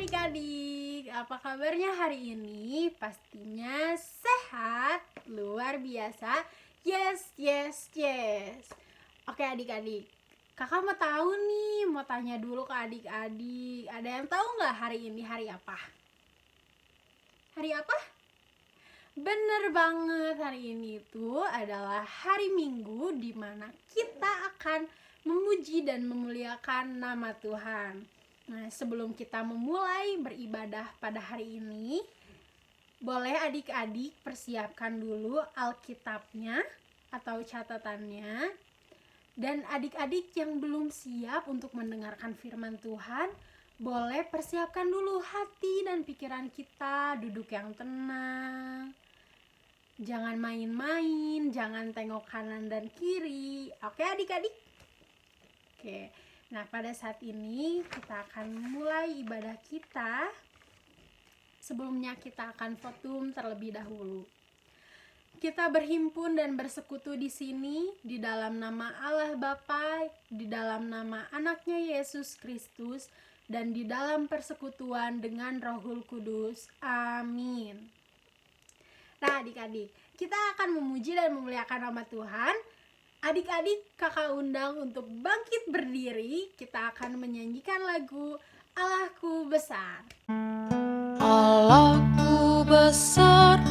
adik-adik, apa kabarnya hari ini? Pastinya sehat, luar biasa. Yes. Oke adik-adik, kakak mau tahu nih, mau tanya dulu ke adik-adik. Ada yang tahu nggak hari ini hari apa? Hari apa? Bener banget, hari ini itu adalah hari Minggu di mana kita akan memuji dan memuliakan nama Tuhan. Nah, sebelum kita memulai beribadah pada hari ini, boleh adik-adik persiapkan dulu Alkitabnya atau catatannya. Dan adik-adik yang belum siap untuk mendengarkan firman Tuhan, boleh persiapkan dulu hati dan pikiran kita, duduk yang tenang. Jangan main-main, jangan tengok kanan dan kiri. Oke adik-adik? Oke. Nah, pada saat ini kita akan mulai ibadah kita. Sebelumnya kita akan votum terlebih dahulu. Kita berhimpun dan bersekutu di sini di dalam nama Allah Bapa, di dalam nama anaknya Yesus Kristus, dan di dalam persekutuan dengan Rohul Kudus. Amin. Nah, adik-adik, kita akan memuji dan memuliakan nama Tuhan. Adik-adik, kakak undang untuk bangkit berdiri. Kita akan menyanyikan lagu Allahku Besar. Allahku besar,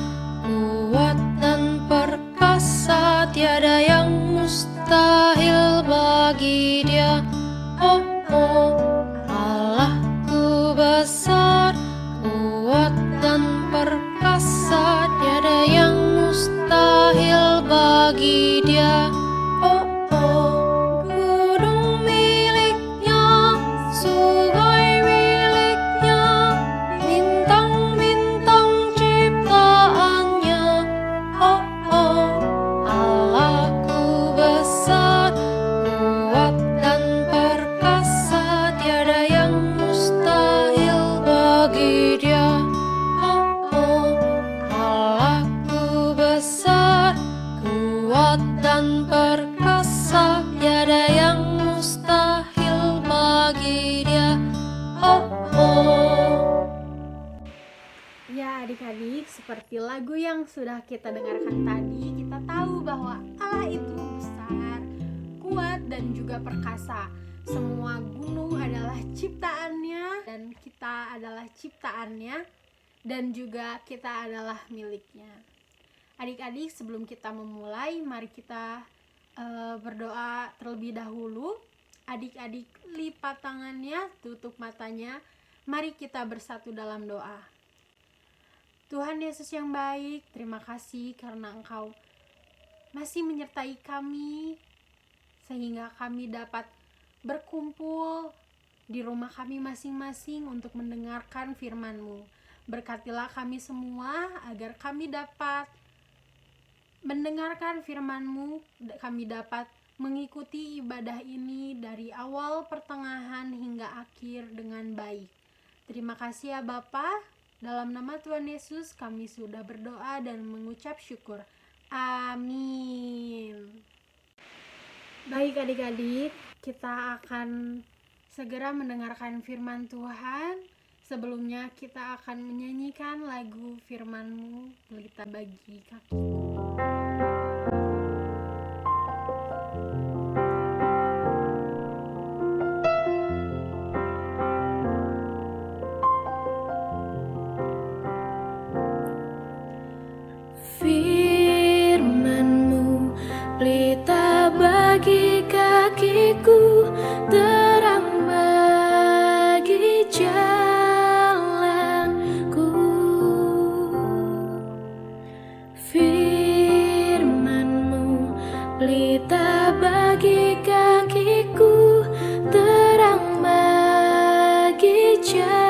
kuat dan perkasa, tiada yang mustahil bagi Dia. Oh, Allahku besar, kuat dan perkasa, tiada yang mustahil bagi Dia. Gunung miliknya, sungai miliknya, bintang-bintang ciptaannya. Allahku besar, kuat dan perkasa, tiada yang mustahil bagi Dia. Allahku besar, kuat dan perkasa, tiada yang mustahil bagi Dia. Ya adik-adik, seperti lagu yang sudah kita dengarkan tadi, kita tahu bahwa Allah itu besar, kuat dan juga perkasa. Semua gunung adalah ciptaannya dan kita adalah ciptaannya, dan juga kita adalah miliknya. Adik-adik, sebelum kita memulai, mari kita berdoa terlebih dahulu. Adik-adik lipat tangannya, tutup matanya. Mari kita bersatu dalam doa. Tuhan Yesus yang baik, terima kasih karena Engkau masih menyertai kami sehingga kami dapat berkumpul di rumah kami masing-masing untuk mendengarkan firman-Mu. Berkatilah kami semua agar kami dapat mendengarkan firman-Mu, kami dapat mengikuti ibadah ini dari awal, pertengahan, hingga akhir dengan baik. Terima kasih ya Bapa. Dalam nama Tuhan Yesus kami sudah berdoa dan mengucap syukur. Amin. Baik adik-adik, kita akan segera mendengarkan firman Tuhan. Sebelumnya kita akan menyanyikan lagu firman-Mu, pelita bagi kakiku. Firman-Mu pelita bagi kakiku, terang bagi jalanku. Firman-Mu pelita bagi kakiku, terang bagi jalanku.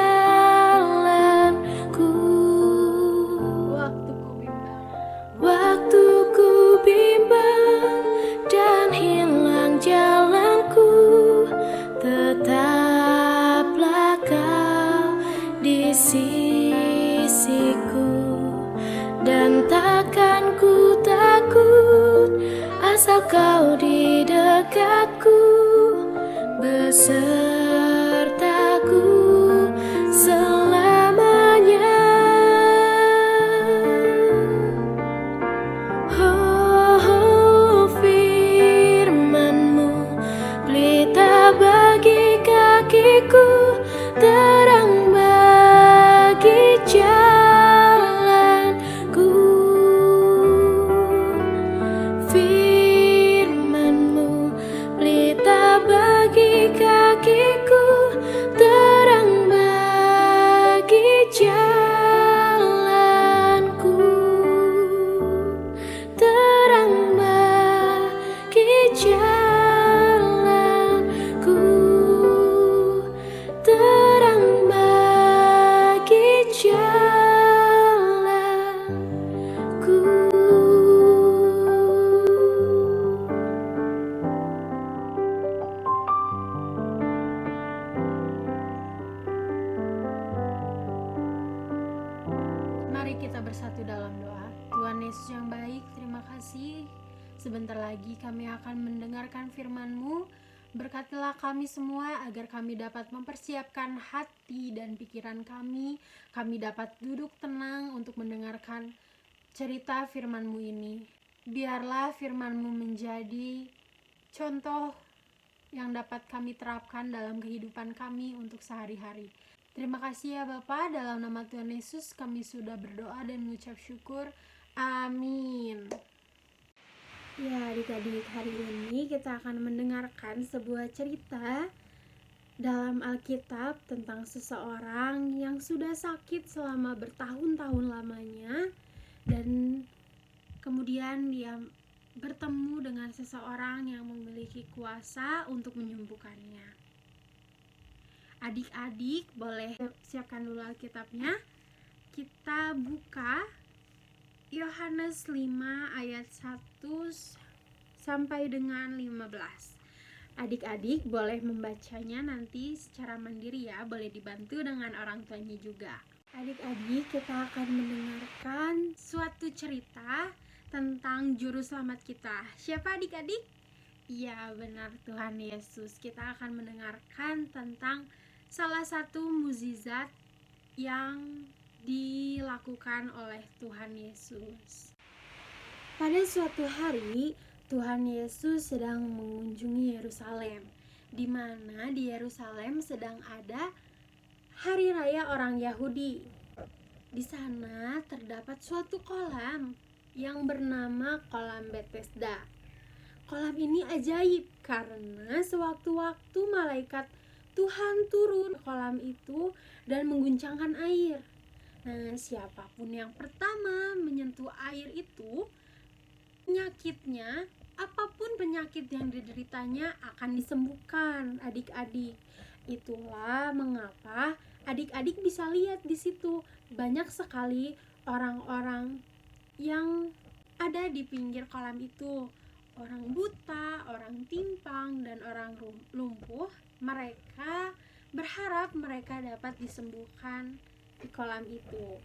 Waktu ku bimbang dan hilang jalanku, tetaplah Kau di sisiku, dan takkan ku takut asal Kau di dekatku, besertaku selalu. kakiku, terang bagi jalanku. Firman-Mu pelita bagi kakiku, terang bagi jalanku, terang bagi jalanku, terang bagi jalanku. Mari kita bersatu dalam doa. Tuhan Yesus yang baik, terima kasih. Sebentar lagi kami akan mendengarkan firman-Mu. Berkatilah kami semua agar kami dapat mempersiapkan hati dan pikiran kami. Kami dapat duduk tenang untuk mendengarkan cerita firman-Mu ini. Biarlah firman-Mu menjadi contoh yang dapat kami terapkan dalam kehidupan kami untuk sehari-hari. Terima kasih ya Bapa, dalam nama Tuhan Yesus kami sudah berdoa dan mengucap syukur. Amin. Ya adik-adik, hari ini kita akan mendengarkan sebuah cerita dalam Alkitab tentang seseorang yang sudah sakit selama bertahun-tahun lamanya, dan kemudian dia bertemu dengan seseorang yang memiliki kuasa untuk menyembuhkannya. Adik-adik boleh siapkan dulu Alkitabnya. Kita buka Yohanes 5 ayat 1 sampai dengan 15. Adik-adik boleh membacanya nanti secara mandiri ya, boleh dibantu dengan orang tuanya juga. Adik-adik, kita akan mendengarkan suatu cerita tentang juru selamat kita. Siapa adik-adik? Iya, benar, Tuhan Yesus. Kita akan mendengarkan tentang salah satu mukjizat yang dilakukan oleh Tuhan Yesus. Pada suatu hari, Tuhan Yesus sedang mengunjungi Yerusalem, di mana di Yerusalem sedang ada hari raya orang Yahudi. Di sana terdapat suatu kolam yang bernama kolam Bethesda. Kolam ini ajaib karena sewaktu-waktu malaikat Tuhan turun ke kolam itu dan mengguncangkan air. Nah, siapapun yang pertama menyentuh air itu, penyakitnya, apapun penyakit yang dideritanya akan disembuhkan, adik-adik. Itulah mengapa adik-adik bisa lihat di situ banyak sekali orang-orang yang ada di pinggir kolam itu. Orang buta, orang timpang, dan orang lumpuh, mereka berharap mereka dapat disembuhkan di kolam itu.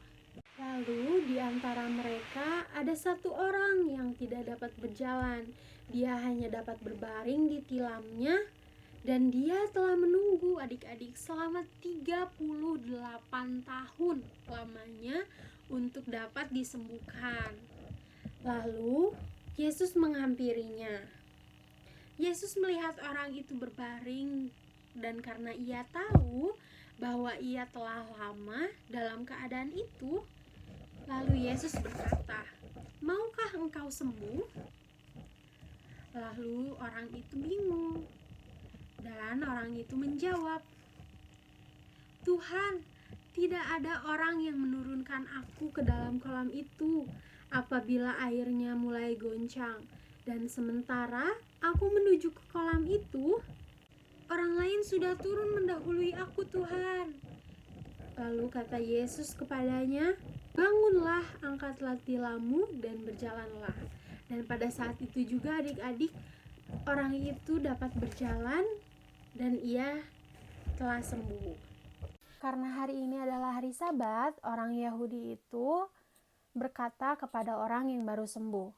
Lalu di antara mereka ada satu orang yang tidak dapat berjalan. Dia hanya dapat berbaring di tilamnya, dan dia telah menunggu adik-adik selama 38 tahun lamanya untuk dapat disembuhkan. Lalu Yesus menghampirinya. Yesus melihat orang itu berbaring, dan karena ia tahu bahwa ia telah lama dalam keadaan itu, lalu Yesus berkata, "Maukah engkau sembuh?" Lalu orang itu bingung, dan orang itu menjawab, "Tuhan, tidak ada orang yang menurunkan aku ke dalam kolam itu apabila airnya mulai goncang, dan sementara aku menuju ke kolam itu, orang lain sudah turun mendahului aku, Tuhan." Lalu kata Yesus kepadanya, "Bangunlah, angkatlah tilammu dan berjalanlah." Dan pada saat itu juga adik-adik, orang itu dapat berjalan dan ia telah sembuh. Karena hari ini adalah hari Sabat, orang Yahudi itu berkata kepada orang yang baru sembuh,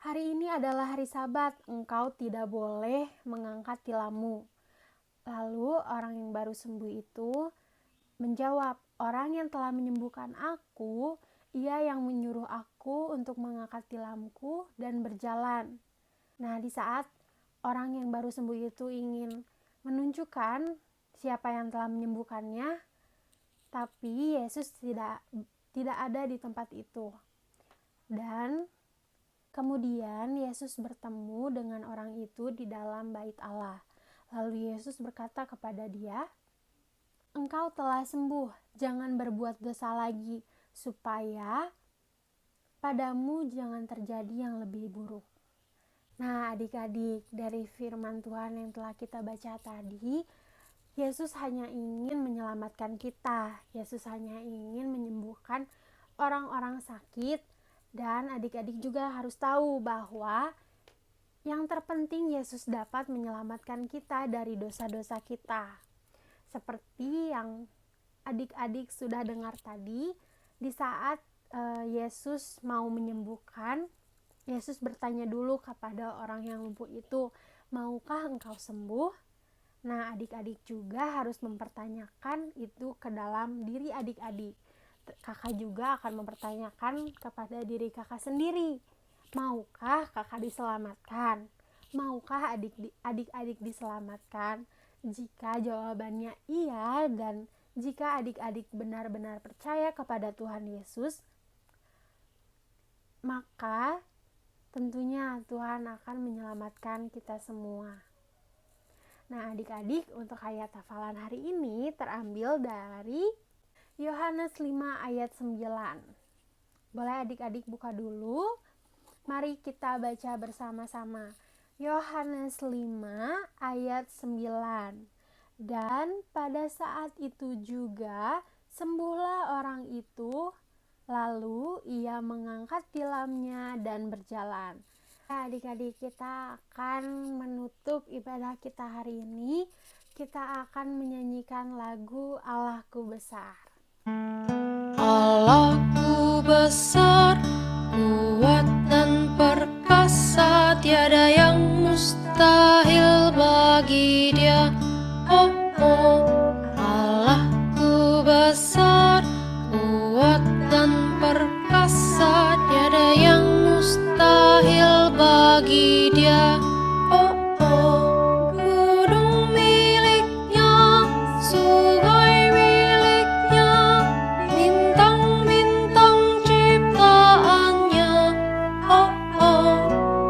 "Hari ini adalah hari Sabat, engkau tidak boleh mengangkat tilammu." Lalu orang yang baru sembuh itu menjawab, "Orang yang telah menyembuhkan aku, ia yang menyuruh aku untuk mengangkat tilamku dan berjalan." Nah, di saat orang yang baru sembuh itu ingin menunjukkan siapa yang telah menyembuhkannya, tapi Yesus tidak ada di tempat itu. Dan kemudian Yesus bertemu dengan orang itu di dalam bait Allah. Lalu Yesus berkata kepada dia, "Engkau telah sembuh, jangan berbuat dosa lagi, supaya padamu jangan terjadi yang lebih buruk." Nah, adik-adik, dari firman Tuhan yang telah kita baca tadi, Yesus hanya ingin menyelamatkan kita. Yesus hanya ingin menyembuhkan orang-orang sakit. Dan adik-adik juga harus tahu bahwa yang terpenting Yesus dapat menyelamatkan kita dari dosa-dosa kita. Seperti yang adik-adik sudah dengar tadi, di saat Yesus mau menyembuhkan, Yesus bertanya dulu kepada orang yang lumpuh itu, "Maukah engkau sembuh?" Nah, adik-adik juga harus mempertanyakan itu ke dalam diri adik-adik. Kakak juga akan mempertanyakan kepada diri kakak sendiri, maukah kakak diselamatkan? Maukah adik-adik diselamatkan? Jika jawabannya iya, dan jika adik-adik benar-benar percaya kepada Tuhan Yesus, maka tentunya Tuhan akan menyelamatkan kita semua. Nah, adik-adik, untuk ayat hafalan hari ini terambil dari Yohanes 5 ayat 9. Boleh adik-adik buka dulu? Mari kita baca bersama-sama. Yohanes 5 ayat 9. Dan pada saat itu juga sembuhlah orang itu, lalu ia mengangkat tilamnya dan berjalan. Adik-adik, kita akan menutup ibadah kita hari ini. Kita akan menyanyikan lagu Allahku Besar. Allahku besar, kuat dan perkasa, tiada yang mustahil bagi Dia. Oh, oh, Allahku besar, kuat dan perkasa, tiada yang mustahil bagi Dia. Oh, oh, gunung miliknya, sungai miliknya, bintang-bintang ciptaannya. Oh, oh,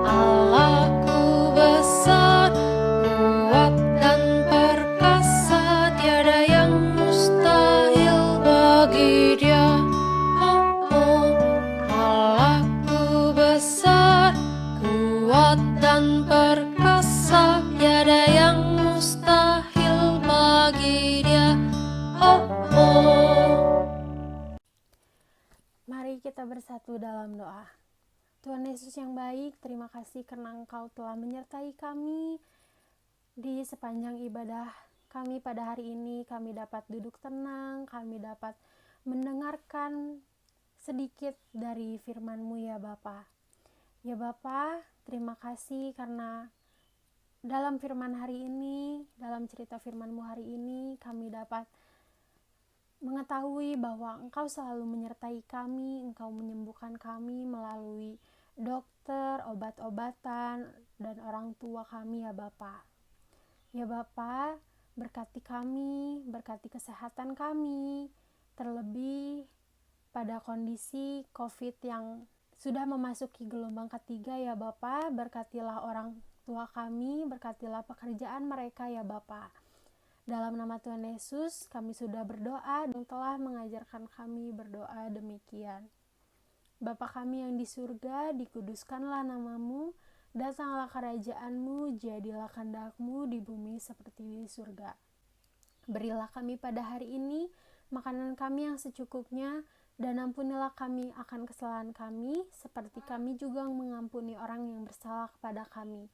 Allahku besar, kuat dan perkasa, tiada yang mustahil bagi Dia. Oh, oh, Allahku besar, kuat dan perkasa, tiada yang mustahil bagi Dia. Oh, oh. Mari kita bersatu dalam doa. Tuhan Yesus yang baik, terima kasih karena Engkau telah menyertai kami di sepanjang ibadah kami pada hari ini. Kami dapat duduk tenang, kami dapat mendengarkan sedikit dari firman-Mu ya Bapa. Ya Bapa, terima kasih karena dalam firman hari ini, dalam cerita firman-Mu hari ini, kami dapat mengetahui bahwa Engkau selalu menyertai kami, Engkau menyembuhkan kami melalui dokter, obat-obatan, dan orang tua kami ya Bapa. Ya Bapa, berkati kami, berkati kesehatan kami, terlebih pada kondisi COVID yang sudah memasuki gelombang ketiga ya Bapa. Berkatilah orang tua kami, berkatilah pekerjaan mereka ya Bapa. Dalam nama Tuhan Yesus, kami sudah berdoa dan telah mengajarkan kami berdoa demikian. Bapa kami yang di surga, dikuduskanlah namamu, datanglah kerajaan-Mu, jadilah kehendak-Mu di bumi seperti di surga. Berilah kami pada hari ini makanan kami yang secukupnya, dan ampunilah kami akan kesalahan kami, seperti kami juga mengampuni orang yang bersalah kepada kami.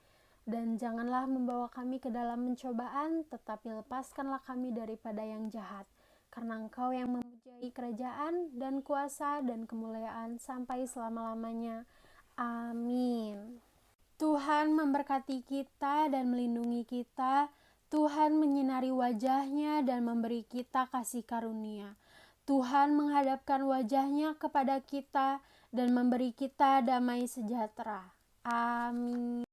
Dan janganlah membawa kami ke dalam pencobaan, tetapi lepaskanlah kami daripada yang jahat. Karena Engkau yang mempunyai kerajaan dan kuasa dan kemuliaan sampai selama-lamanya. Amin. Tuhan memberkati kita dan melindungi kita. Tuhan menyinari wajah-Nya dan memberi kita kasih karunia. Tuhan menghadapkan wajah-Nya kepada kita dan memberi kita damai sejahtera. Amin.